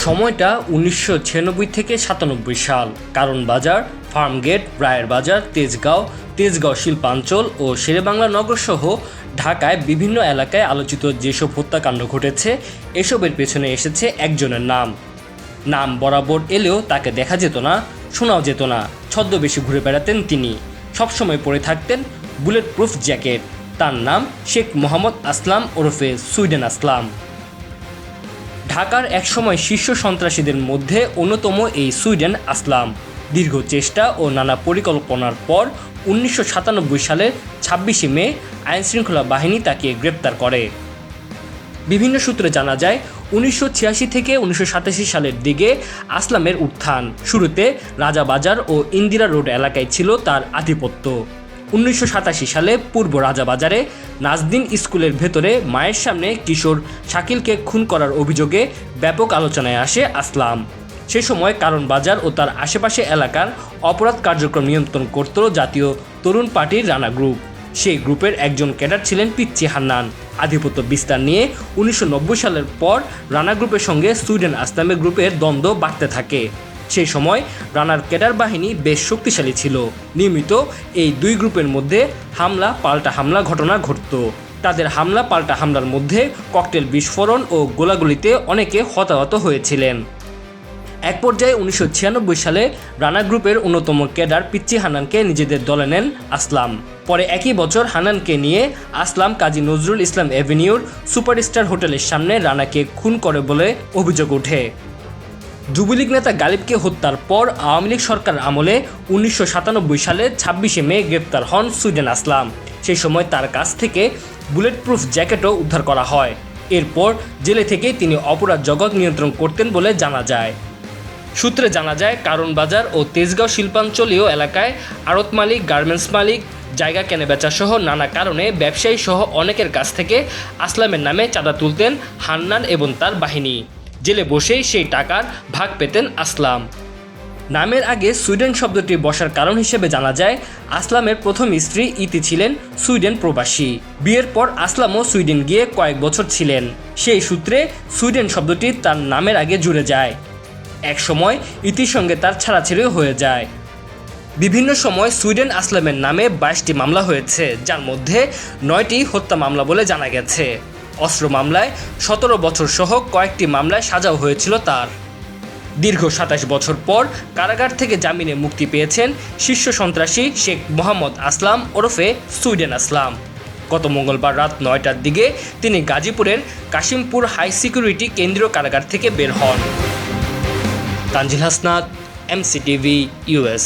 সময়টা ১৯৯৬ থেকে ৯৭ সাল। কারণ বাজার, ফার্মগেট, রায়ের বাজার, তেজগাঁও শিল্পাঞ্চল ও শেরেবাংলা নগরসহ ঢাকায় বিভিন্ন এলাকায় আলোচিত যেসব হত্যাকাণ্ড ঘটেছে, এসবের পেছনে এসেছে একজনের নাম বরাবর এলেও তাকে দেখা যেত না, শোনাও যেত না। ছদ্মবেশে ঘুরে বেড়াতেন তিনি, সবসময় পরে থাকতেন বুলেট প্রুফ জ্যাকেট। তার নাম শেখ মোহাম্মদ আসলাম ওরফে সুইডেন আসলাম। ঢাকার একসময় শীর্ষ সন্ত্রাসীদের মধ্যে অন্যতম এই সুইডেন আসলাম দীর্ঘ চেষ্টা ও নানা পরিকল্পনার পর ১৯৯৭ সালের ২৬শে মে আইনশৃঙ্খলা বাহিনী তাকে গ্রেপ্তার করে। বিভিন্ন সূত্রে জানা যায় ১৯৮৬ থেকে ১৯৮৭ সালের দিকে আসলামের উত্থান। শুরুতে রাজাবাজার ও ইন্দিরা রোড এলাকায় ছিল তার আধিপত্য। ১৯৮৭ সালে পূর্ব রাজাবাজারে নাজদিন স্কুলের ভেতরে মায়ের সামনে কিশোর শাকিলকে খুন করার অভিযোগে ব্যাপক আলোচনায় আসে আসলাম। সে সময় কারণ বাজার ও তার আশেপাশে এলাকার অপরাধ কার্যক্রম নিয়ন্ত্রণ করত জাতীয় তরুণ পার্টির রানা গ্রুপ। সেই গ্রুপের একজন ক্যাডার ছিলেন পিচ্চি হান্নান। আধিপত্য বিস্তার নিয়ে ১৯৯০ সালের পর রানা গ্রুপের সঙ্গে সুইডেন আসলামের গ্রুপের দ্বন্দ্ব বাড়তে থাকে। সেই সময় রানার ক্যাডার বাহিনী বেশ শক্তিশালী ছিল। নিয়মিত এই দুই গ্রুপের মধ্যে হামলা পাল্টা হামলা ঘটনা ঘটত। তাদের হামলা পাল্টা হামলার মধ্যে ককটেল বিস্ফোরণ ও গোলাগুলিতে অনেকে হতাহত হয়েছিলেন। এক পর্যায়ে ১৯৯৬ সালে রানা গ্রুপের অন্যতম ক্যাডার পিচ্চি হান্নানকে নিজেদের দলে নেন আসলাম। পরে একই বছর হান্নানকে নিয়ে আসলাম কাজী নজরুল ইসলাম এভিনিউর সুপারস্টার হোটেলের সামনে রানাকে খুন করে বলে অভিযোগ ওঠে। যুবলীগ নেতা গালিবকে হত্যার পর আওয়ামী লীগ সরকার আমলে ১৯৯৭ সালে ২৬শে মে গ্রেপ্তার হন সুইডেন আসলাম। সেই সময় তার কাছ থেকে বুলেট প্রুফ জ্যাকেটও উদ্ধার করা হয়। এরপর জেলে থেকেই তিনি অপরাধ জগৎ নিয়ন্ত্রণ করতেন বলে জানা যায়। সূত্রে জানা যায় কারণ বাজার ও তেজগাঁও শিল্পাঞ্চলীয় এলাকায় আড়ত মালিক, গার্মেন্টস মালিক, জায়গা কেনাবেচা সহ নানা কারণে ব্যবসায়ী সহ অনেকের কাছ থেকে আসলামের নামে চাঁদা তুলতেন হান্নান এবং তার বাহিনী। জেলে বসেই সেই টাকার ভাগ পেতেন আসলাম। নামের আগে সুইডেন শব্দটি বসার কারণ হিসেবে জানা যায় আসলামের প্রথম স্ত্রী ইতি ছিলেন সুইডেন প্রবাসী। বিয়ের পর আসলামও সুইডেন গিয়ে কয়েক বছর ছিলেন। সেই সূত্রে সুইডেন শব্দটি তার নামের আগে জুড়ে যায়। এক সময় ইতির সঙ্গে তার ছাড়াছাড়িও হয়ে যায়। বিভিন্ন সময় সুইডেন আসলামের নামে ২২টি মামলা হয়েছে, যার মধ্যে ৯টি হত্যা মামলা বলে জানা গেছে। অস্ত্র মামলায় ১৭ বছর সহ কয়েকটি মামলায় সাজাও হয়েছিল তার। দীর্ঘ ২৭ বছর পর কারাগার থেকে জামিনে মুক্তি পেয়েছেন শীর্ষ সন্ত্রাসী শেখ মোহাম্মদ আসলাম ওরফে সুইডেন আসলাম। গত মঙ্গলবার রাত ৯টার দিকে তিনি গাজীপুরের কাশিমপুর হাই সিকিউরিটি কেন্দ্রীয় কারাগার থেকে বের হন। Tanzil Hasnat, MCTV, US।